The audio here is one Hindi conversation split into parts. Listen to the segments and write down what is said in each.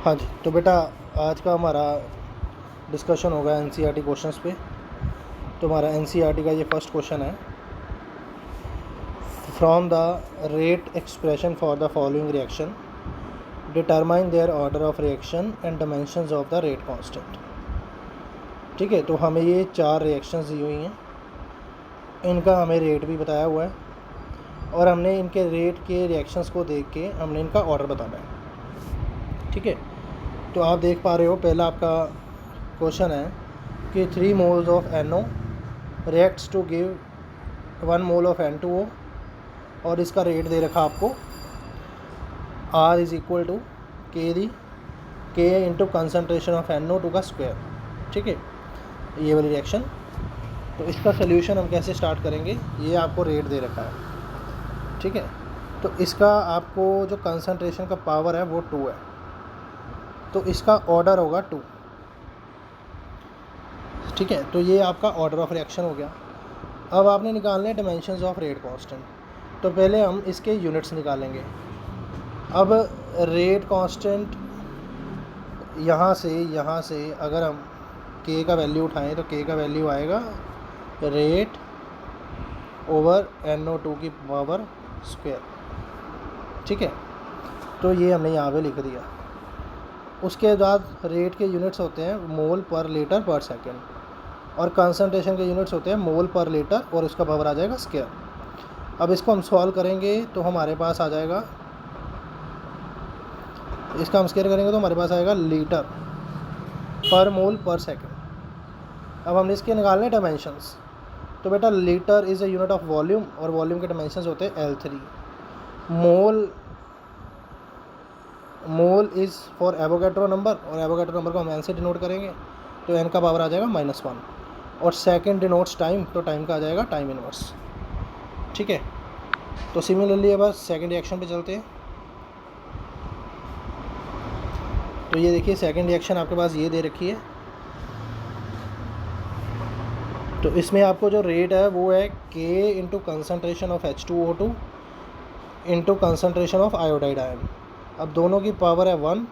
हाँ जी, तो बेटा आज का हमारा डिस्कशन होगा एनसीईआरटी क्वेश्चंस पे। तो हमारा एनसीईआरटी का ये फर्स्ट क्वेश्चन है, from the rate expression for the following reaction determine there order of reaction and dimensions of the rate constant. ठीक है, तो हमें ये 4 रिएक्शंस दी हुई हैं, इनका हमें रेट भी बताया हुआ है और हमने इनके रेट के रिएक्शंस को देख के हमने इनका ऑर्डर बताना है। ठीक है, तो आप देख पा रहे हो, पहला आपका क्वेश्चन है कि 3 moles of NO reacts to give 1 mole of N2O और इसका रेट दे रखा आपको R is equal to K into concentration of NO2 का स्क्वायर। ठीक है, ये वाली रिएक्शन। तो इसका सोल्यूशन हम कैसे स्टार्ट करेंगे, ये आपको रेट दे रखा है। ठीक है, तो इसका आपको जो कंसनट्रेशन का पावर है वो 2 है, तो इसका ऑर्डर होगा 2। ठीक है, तो ये आपका ऑर्डर ऑफ रिएक्शन हो गया। अब आपने निकालने हैं डायमेंशंस ऑफ रेट कांस्टेंट। तो पहले हम इसके यूनिट्स निकालेंगे। अब रेट कांस्टेंट यहाँ से अगर हम K का वैल्यू उठाएं तो K का वैल्यू आएगा रेट ओवर NO2 की पावर स्क्वायर। ठीक है, तो ये हमने यहाँ पे लिख दिया। उसके बाद रेट के यूनिट्स होते हैं मोल पर लीटर पर सेकेंड और कंसनट्रेशन के यूनिट्स होते हैं मोल पर लीटर और उसका पावर आ जाएगा स्क्वायर। अब इसको हम सॉल्व करेंगे तो हमारे पास आ जाएगा, इसका हम स्क्वायर करेंगे तो हमारे पास आएगा लीटर पर मोल पर सेकेंड। अब हमने इसके निकालने डायमेंशंस। तो बेटा litre is a unit of volume और वॉल्यूम के डायमेंशंस होते हैं L3। Mole is for Avogadro number और एवोगैड्रो नंबर को हम N से डिनोट करेंगे तो N का पावर आ जाएगा -1 और सेकेंड डिनोट्स टाइम, तो टाइम का आ जाएगा टाइम इनवर्स। ठीक है, तो सिमिलरली अब सेकेंड रिएक्शन पे चलते हैं। तो ये देखिए सेकेंड रिएक्शन आपके पास ये दे रखी है। तो इसमें आपको जो रेट है वो है K into concentration of H2O2 into concentration of iodide ion. अब दोनों की पावर है 1,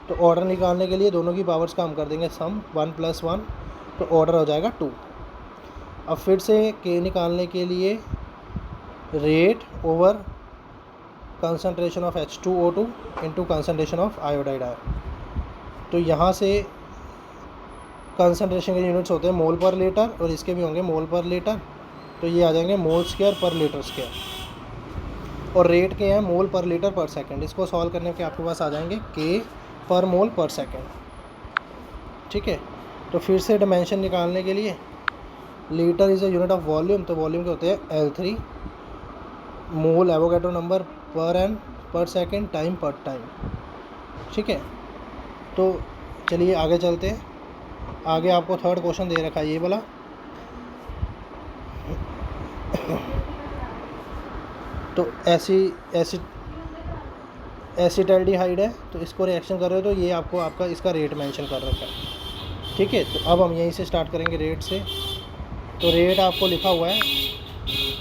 तो ऑर्डर निकालने के लिए दोनों की पावर्स का हम कर देंगे सम 1 + 1, तो ऑर्डर हो जाएगा 2। अब फिर से K निकालने के लिए rate over concentration of H2O2 into concentration of iodide ion. तो यहाँ से कंसनट्रेशन के यूनिट्स होते हैं मोल पर लीटर और इसके भी होंगे मोल पर लीटर, तो ये आ जाएंगे मोल स्क्वायर पर लीटर स्क्वायर। और रेट के हैं मोल पर लीटर पर सेकंड। इसको सॉल्व करने के आपके पास आ जाएंगे K पर मोल पर सेकंड। ठीक है, तो फिर से डायमेंशन निकालने के लिए litre is a unit of volume, तो वॉल्यूम के होते हैं L3, मोल एवोगैड्रो नंबर पर N पर सेकंड, टाइम पर टाइम। ठीक है, तो चलिए आगे चलते हैं। आगे आपको थर्ड क्वेश्चन दे रखा है ये वाला। तो एसिटाल्डिहाइड है, तो इसको रिएक्शन कर रहे हो तो ये आपको आपका इसका रेट मेंशन कर रखा है। ठीक है, तो अब हम यहीं से स्टार्ट करेंगे रेट से। तो रेट आपको लिखा हुआ है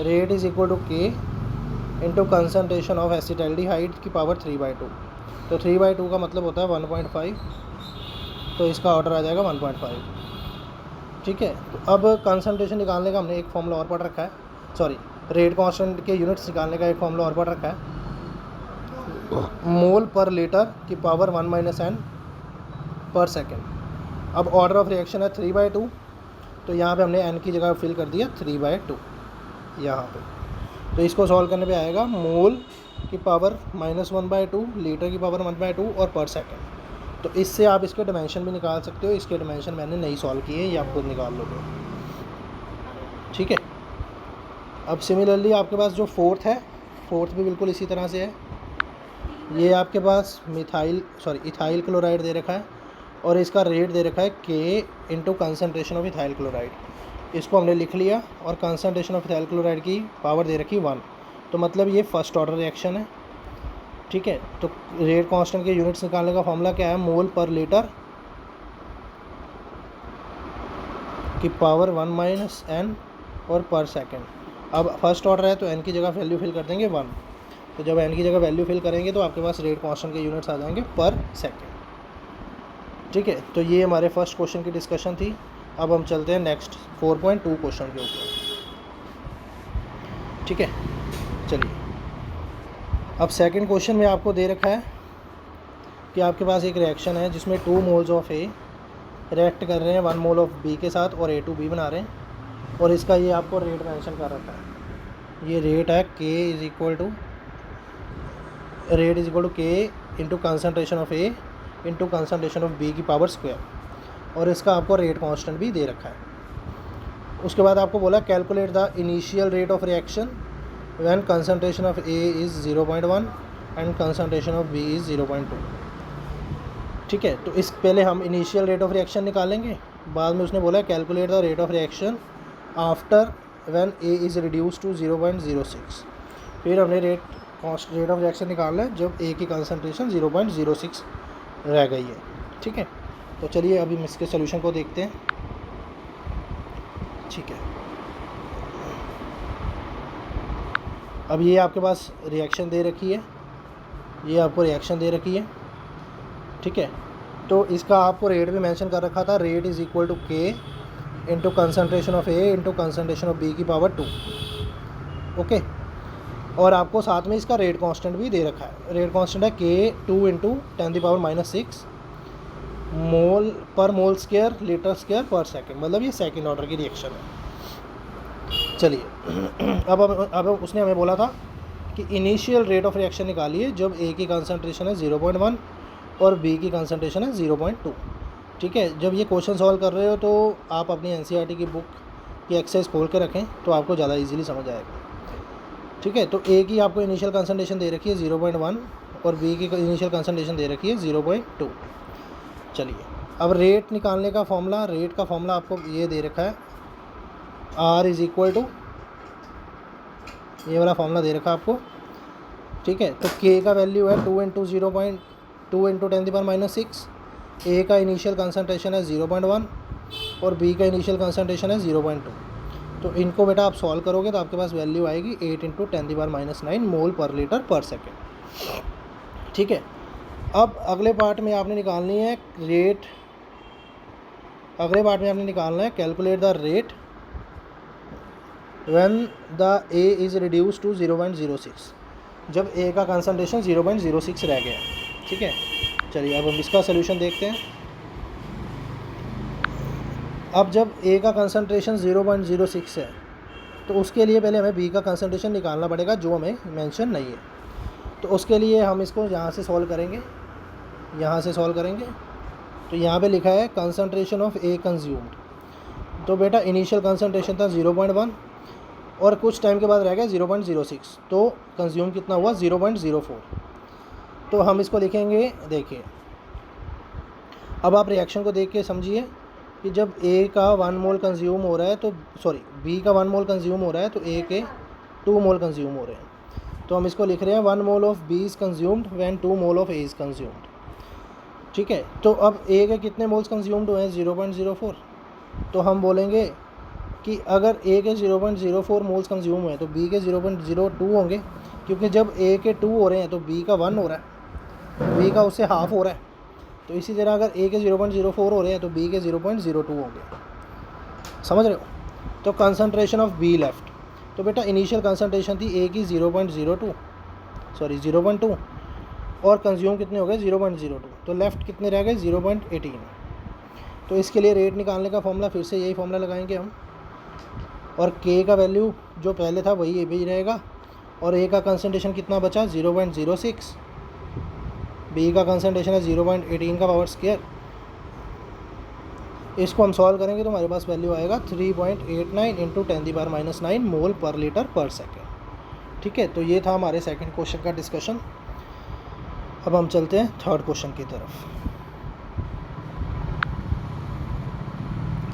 rate is equal to K into concentration of acetaldehyde की पावर 3/2। तो 3/2 का मतलब होता है 1.5, तो इसका ऑर्डर आ जाएगा 1.5। ठीक है, तो अब कंसनट्रेशन निकालने का हमने एक फॉर्मूला और पढ़ रखा है, सॉरी रेट कांस्टेंट के यूनिट्स निकालने का एक फॉर्मूला और पढ़ रखा है, मोल पर लीटर की पावर 1 - N पर सेकेंड। अब ऑर्डर ऑफ रिएक्शन है 3/2, तो यहाँ पे हमने N की जगह फिल कर दिया 3/2 यहाँ पे। तो इसको सॉल्व करने पे आएगा मोल की पावर -1/2, लीटर की पावर 1/2 और पर सेकेंड। तो इससे आप इसके डायमेंशन भी निकाल सकते हो। इसके डायमेंशन मैंने नहीं सॉल्व किए, ये आप खुद निकाल लोगे। ठीक है, अब सिमिलरली आपके पास जो फोर्थ है, फोर्थ भी बिल्कुल इसी तरह से है। ये आपके पास इथाइल क्लोराइड दे रखा है और इसका रेट दे रखा है K into concentration of ethyl chloride. इसको हमने लिख लिया और कंसनट्रेशन ऑफ इथाइल क्लोराइड की पावर दे रखी 1, तो मतलब ये फर्स्ट ऑर्डर रिएक्शन है। ठीक है, तो रेट कांस्टेंट के यूनिट्स निकालने का फॉर्मूला क्या है, मोल पर लीटर की पावर 1 - N और पर सेकेंड। अब फर्स्ट ऑर्डर है तो N की जगह वैल्यू फिल कर देंगे 1। तो जब n की जगह वैल्यू फिल करेंगे तो आपके पास रेट कांस्टेंट के यूनिट्स आ जाएंगे पर सेकेंड। ठीक है, तो ये हमारे फर्स्ट क्वेश्चन की डिस्कशन थी। अब हम चलते हैं नेक्स्ट 4.2 क्वेश्चन के ऊपर। ठीक है, चलिए अब सेकंड क्वेश्चन में आपको दे रखा है कि आपके पास एक रिएक्शन है जिसमें 2 मोल्स ऑफ ए रिएक्ट कर रहे हैं 1 मोल ऑफ बी के साथ और A2B बना रहे हैं, और इसका ये आपको रेट मेंशन कर रखा है। ये रेट है rate is equal to k into concentration of A into concentration of B की पावर स्क्वायर, और इसका आपको रेट कांस्टेंट भी दे रखा है। उसके बाद आपको बोला calculate the initial rate of reaction when concentration of A is 0.1 and concentration of B is 0.2। ठीक है, तो इस पहले हम इनिशियल रेट ऑफ रिएक्शन निकालेंगे, बाद में उसने बोला calculate the rate of reaction after when A is reduce to 0.06। फिर हमने रेट ऑफ रिएक्शन निकालना है जब ए की कंसनट्रेशन 0.06 रह गई है। ठीक है, तो चलिए अभी हम इसके सोल्यूशन को देखते हैं। ठीक है, अब ये आपके पास रिएक्शन दे रखी है, ये आपको रिएक्शन दे रखी है। ठीक है, तो इसका आपको रेट भी मेंशन कर रखा था, rate is equal to k into concentration of A into concentration of B की पावर 2। ओके, और आपको साथ में इसका रेट कांस्टेंट भी दे रखा है। रेट कांस्टेंट है के 2 इंटू 10⁻⁻6 मोल पर मोल स्क्वायर लीटर स्क्वायर पर सेकंड, मतलब ये सेकंड ऑर्डर की रिएक्शन है। चलिए अब उसने हमें बोला था कि इनिशियल रेट ऑफ रिएक्शन निकालिए जब ए की कंसंट्रेशन है 0.1 और बी की कंसंट्रेशन है 0.2। ठीक है, जब ये क्वेश्चन सॉल्व कर रहे हो तो आप अपनी एनसीईआरटी की बुक की एक्सरसाइज खोल के रखें तो आपको ज़्यादा इजीली समझ आएगा। ठीक है, तो ए की आपको इनिशियल कंसंट्रेशन दे रखी है 0.1 और बी की इनिशियल कंसंट्रेशन दे रखी है 0.2। चलिए अब रेट निकालने का फॉर्मूला, रेट का फॉर्मूला आपको ये दे रखा है, R इज़ इक्वल टू, ये वाला फॉर्मूला दे रखा है आपको। ठीक है, तो K का वैल्यू है 2 इंटू 0.2 इंटू 10⁻⁻6, A का इनिशियल कंसंट्रेशन है 0.1 और B का इनिशियल कंसंट्रेशन है 0.2। तो इनको बेटा आप सॉल्व करोगे तो आपके पास वैल्यू आएगी 8 इंटू 10⁻⁹ मोल पर लीटर पर सेकेंड। ठीक है, अब अगले पार्ट में आपने निकालनी है रेट, अगले पार्ट में आपने निकालना है calculate the rate when the A is reduce to 0.06, जब ए का कंसंट्रेशन 0.06 रह गया। ठीक है, चलिए अब हम इसका सोल्यूशन देखते हैं। अब जब ए का कंसंट्रेशन 0.06 है तो उसके लिए पहले हमें बी का कंसंट्रेशन निकालना पड़ेगा जो हमें मेंशन नहीं है। तो उसके लिए हम इसको यहाँ से सॉल्व करेंगे, यहाँ से सॉल्व करेंगे। तो यहाँ पे लिखा है कंसंट्रेशन ऑफ ए कंज्यूम्ड, तो बेटा इनिशियल कंसंट्रेशन था 0.1 और कुछ टाइम के बाद रह गया 0.06, तो कंज्यूम कितना हुआ 0.04। तो हम इसको लिखेंगे, देखिए अब आप रिएक्शन को देख के समझिए कि जब ए का 1 मोल कंज्यूम हो रहा है तो बी का 1 मोल कंज्यूम हो रहा है तो ए के 2 मोल कंज्यूम हो रहे हैं। तो हम इसको लिख रहे हैं 1 mole of B is consumed when 2 mole of A is consumed. ठीक है, तो अब ए के कितने मोल्स कंज्यूम्ड हुए हैं 0.04, तो हम बोलेंगे कि अगर ए के 0.04 मोल्स कंज्यूम हुए हैं तो बी के 0.02 होंगे, क्योंकि जब ए के 2 हो रहे हैं तो बी का 1 हो रहा है, बी का उससे हाफ हो रहा है। तो इसी तरह अगर ए के 0.04 हो रहे हैं तो बी के 0.02 होंगे। समझ रहे हो? तो कंसंट्रेशन ऑफ बी लेफ्ट, तो बेटा इनिशियल कंसंट्रेशन थी ए की 0.2 और कंज्यूम कितने हो गए 0.02, तो लेफ़्ट कितने रह गए 0.18। तो इसके लिए रेट निकालने का फॉर्मूला फिर से यही फॉर्मूला लगाएंगे हम, और के का वैल्यू जो पहले था वही ये भी रहेगा, और ए का कंसंट्रेशन कितना बचा 0.06, बी का कंसंट्रेशन है 0.18 का पावर स्क्वायर। इसको हम सॉल्व करेंगे तो हमारे पास वैल्यू आएगा 3.89 इंटू 10⁻⁹ मोल पर लीटर पर सेकेंड। ठीक है, तो ये था हमारे सेकंड क्वेश्चन का डिस्कशन। अब हम चलते हैं थर्ड क्वेश्चन की तरफ।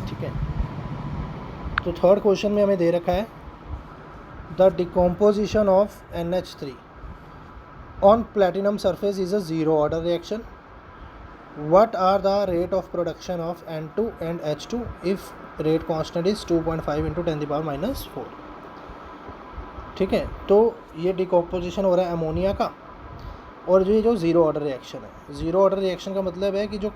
ठीक है, तो थर्ड क्वेश्चन में हमें दे रखा है the decomposition of NH3 on platinum surface is a zero order reaction. What are the rate of production of N2 and H2 if rate constant is 2.5 into 10⁻⁴? ठीक है। तो ये डिकम्पोजिशन हो रहा है अमोनिया का, और जो ज़ीरो ऑर्डर रिएक्शन है, ज़ीरो ऑर्डर रिएक्शन का मतलब है कि जो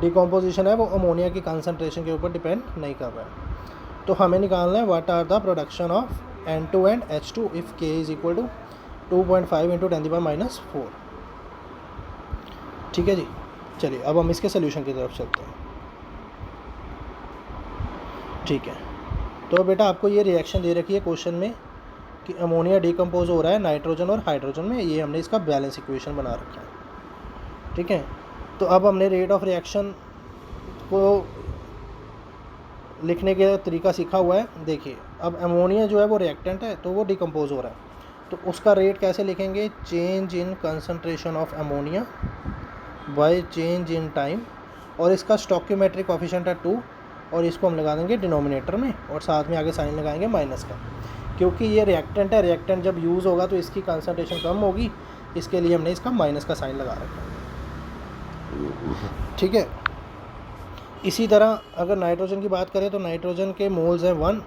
डिकम्पोजिशन है वो अमोनिया की कंसनट्रेशन के ऊपर डिपेंड नहीं कर रहा है। तो हमें निकालना है what are the production of N2 and H2 if K is equal to 2.5 into 10⁻⁴। ठीक है जी। चलिए अब हम इसके सोल्यूशन की तरफ चलते हैं। ठीक है, तो बेटा आपको ये रिएक्शन दे रखी है क्वेश्चन में कि अमोनिया डिकम्पोज हो रहा है नाइट्रोजन और हाइड्रोजन में, ये हमने इसका बैलेंस इक्वेशन बना रखा है। ठीक है, तो अब हमने रेट ऑफ रिएक्शन को लिखने का तरीका सीखा हुआ है। देखिए अब अमोनिया जो है वो रिएक्टेंट है, तो वो डिकम्पोज हो रहा है, तो उसका रेट कैसे लिखेंगे, change in concentration of ammonia bye change in time, और इसका स्टोइकियोमेट्रिक कोएफिशिएंट है 2, और इसको हम लगा देंगे डिनोमिनेटर में, और साथ में आगे साइन लगाएंगे माइनस का, क्योंकि ये रिएक्टेंट है, रिएक्टेंट जब यूज़ होगा तो इसकी कंसंट्रेशन कम होगी, इसके लिए हमने इसका माइनस का साइन लगा रखा है। ठीक है, इसी तरह अगर नाइट्रोजन की बात करें तो नाइट्रोजन के मोल्स हैं 1,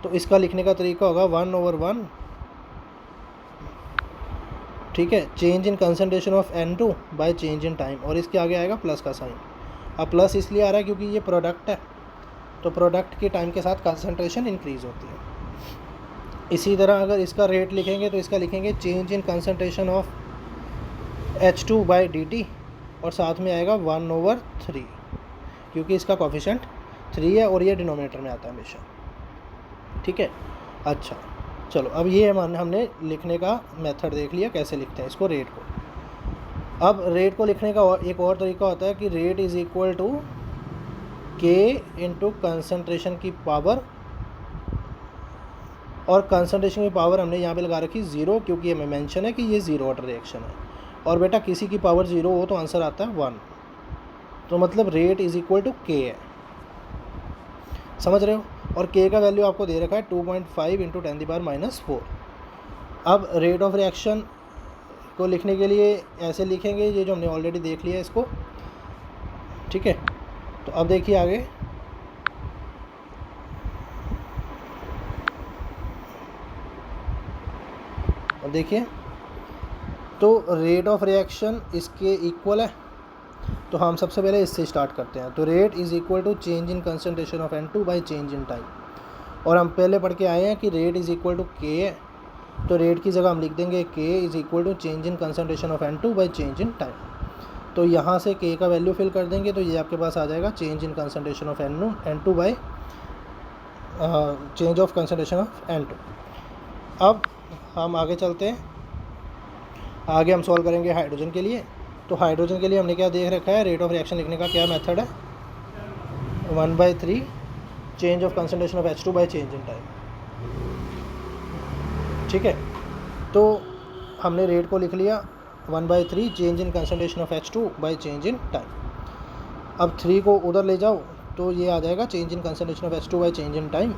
तो इसका लिखने का तरीका होगा 1/1। ठीक है, change in concentration of N2 by change in time, और इसके आगे आएगा प्लस का साइन। अब प्लस इसलिए आ रहा है क्योंकि ये प्रोडक्ट है, तो प्रोडक्ट के टाइम के साथ कंसंट्रेशन इंक्रीज़ होती है। इसी तरह अगर इसका रेट लिखेंगे तो इसका लिखेंगे change in concentration of H2 by dt, और साथ में आएगा 1/3, क्योंकि इसका कोएफिशिएंट 3 है और ये डिनोमिनेटर में आता है हमेशा। ठीक है, अच्छा चलो अब ये हमने लिखने का मेथड देख लिया कैसे लिखते हैं इसको, रेट को। अब रेट को लिखने का एक और तरीका होता है कि rate is equal to K into concentration की पावर, और कंसंट्रेशन की पावर हमने यहाँ पे लगा रखी 0, क्योंकि हमें मेंशन है कि ये ज़ीरो ऑर्डर रिएक्शन है, और बेटा किसी की पावर 0 हो तो आंसर आता है 1, तो मतलब rate is equal to K है, समझ रहे हो। और K का वैल्यू आपको दे रखा है 2.5 इंटू 10⁻⁴। अब रेट ऑफ रिएक्शन को लिखने के लिए ऐसे लिखेंगे, ये जो हमने ऑलरेडी देख लिया है इसको। ठीक है, तो अब देखिए आगे, अब देखिए तो रेट ऑफ रिएक्शन इसके इक्वल है, तो हम सबसे पहले इससे स्टार्ट करते हैं। तो rate is equal to change in concentration of N2 by change in time, और हम पहले पढ़ के आए हैं कि rate is equal to K है, तो रेट की जगह हम लिख देंगे K is equal to change in concentration of N2 by change in time. तो यहाँ से K का वैल्यू फिल कर देंगे, तो ये आपके पास आ जाएगा change in concentration of N2 by change of concentration of N2। अब हम आगे चलते हैं, आगे हम सॉल्व करेंगे हाइड्रोजन के लिए। तो हाइड्रोजन के लिए हमने क्या देख रखा है, रेट ऑफ रिएक्शन लिखने का क्या मेथड है, 1/3 change of concentration of H2 bye change in time. ठीक है, तो हमने रेट को लिख लिया 1/3 change in concentration of H2 bye change in time. अब 3 को उधर ले जाओ तो ये आ जाएगा change in concentration of H2 bye change in time,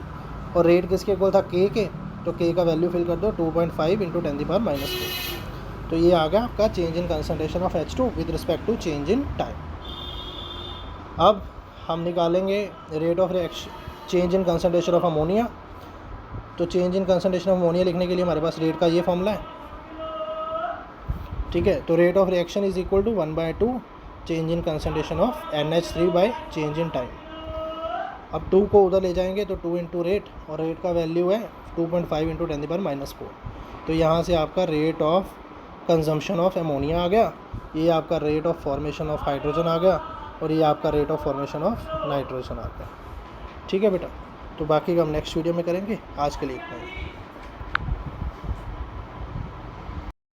और रेट किसके इक्वल था, K के, तो K का वैल्यू फिल कर दो 2.5 इंटू 10⁻⁴। तो ये आ गया आपका change in concentration of H2 with respect to change in time. अब हम निकालेंगे rate of reaction change in concentration of ammonia. तो change in concentration of ammonia लिखने के लिए हमारे पास रेट का ये फॉर्मूला है। ठीक है, तो rate of reaction is equal to 1/2 change in concentration of NH3 by change in time. अब 2 को उधर ले जाएंगे तो 2 इंटू रेट, और रेट का वैल्यू है 2.5 इंटू 10⁻⁴। तो यहाँ से आपका rate of consumption of ammonia आ गया, ये आपका rate of formation of hydrogen आ गया, और ये आपका rate of formation of nitrogen आ गया। ठीक है बेटा, तो बाकी का हम नेक्स्ट वीडियो में करेंगे। आज के लिए इतना ही।